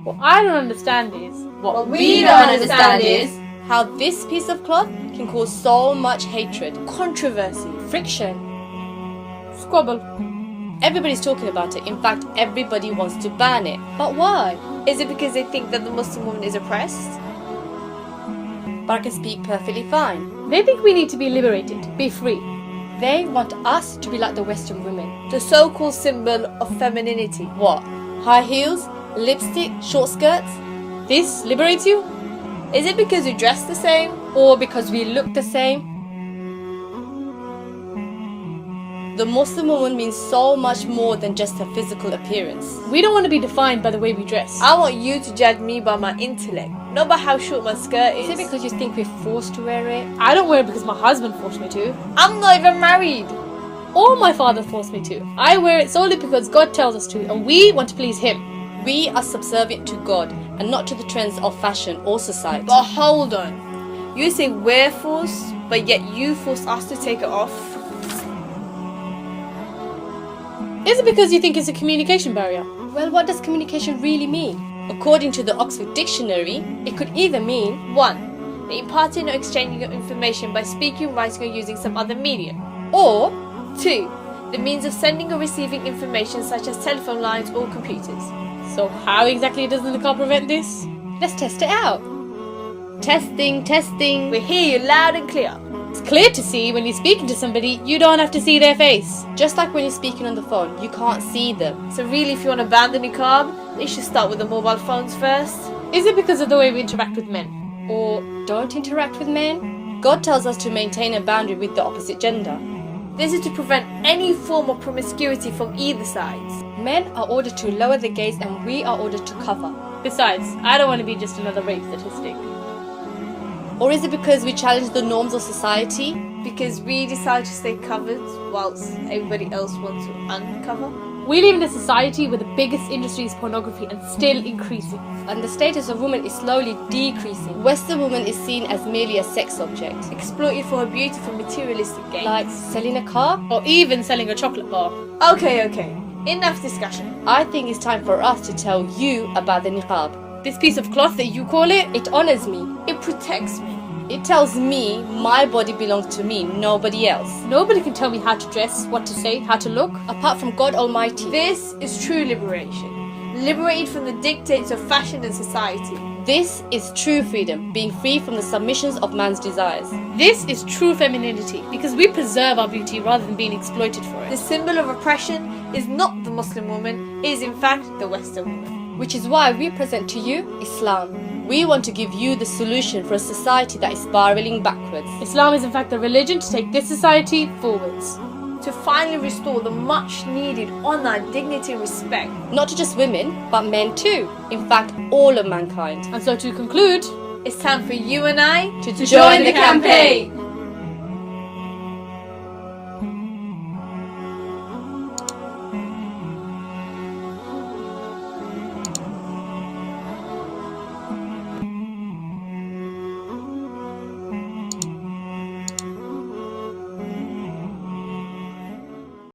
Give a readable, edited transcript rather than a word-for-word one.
What I don't understand is... What we don't understand is how this piece of cloth can cause so much hatred, controversy, friction, squabble. Everybody's talking about it. In fact, everybody wants to ban it. But why? Is it because they think that the Muslim woman is oppressed? But I can speak perfectly fine. They think we need to be liberated, be free. They want us to be like the Western women. The so-called symbol of femininity. What? High heels? Lipstick? Short skirts? This liberates you? Is it because we dress the same? Or because we look the same? The Muslim woman means so much more than just her physical appearance. We don't want to be defined by the way we dress. I want you to judge me by my intellect, not by how short my skirt is. Is it because you think we're forced to wear it? I don't wear it because my husband forced me to. I'm not even married. Or my father forced me to. I wear it solely because God tells us to, and we want to please Him. We are subservient to God and not to the trends of fashion or society. But hold on. You say we're forced, but yet you force us to take it off. Is it because you think it's a communication barrier? Well, what does communication really mean? According to the Oxford Dictionary, it could either mean 1. The imparting or exchanging of information by speaking, writing or using some other medium. or 2. The means of sending or receiving information such as telephone lines or computers. So how exactly does the niqab prevent this? let's test it out. Testing, testing. We hear you loud and clear. It's clear to see when you're speaking to somebody, you don't have to see their face. Just like when you're speaking on the phone, you can't see them. So really, if you want to ban the niqab, they should start with the mobile phones first. Is it because of the way we interact with men? Or don't interact with men. God tells us to maintain a boundary with the opposite gender. This is to prevent any form of promiscuity from either sides. Men are ordered to lower the gaze and we are ordered to cover. Besides, I don't want to be just another rape statistic. Or is it because we challenge the norms of society? Because we decide to stay covered whilst everybody else wants to uncover. We live in a society where the biggest industry is pornography and still increasing. And the status of women is slowly decreasing. Western woman is seen as merely a sex object. Exploited for her beauty for materialistic gain. Like selling a car? Or even selling a chocolate bar. Okay. Enough discussion. I think it's time for us to tell you about the niqab. This piece of cloth that you call it, It honors me. It protects me. It tells me my body belongs to me, nobody else. nobody can tell me how to dress, what to say, how to look. Apart from God Almighty. This is true liberation. Liberated from the dictates of fashion and society. This is true freedom, being free from the submissions of man's desires. This is true femininity because we preserve our beauty rather than being exploited for The it. symbol of oppression is not the Muslim woman, it is in fact the Western woman. Which is why we present to you Islam. We want to give you the solution for a society that is spiraling backwards. Islam is in fact the religion to take this society forwards. To finally restore the much needed honour, dignity and respect. Not to just women, but men too. In fact, all of mankind. And so to conclude, It's time for you and I To join the campaign!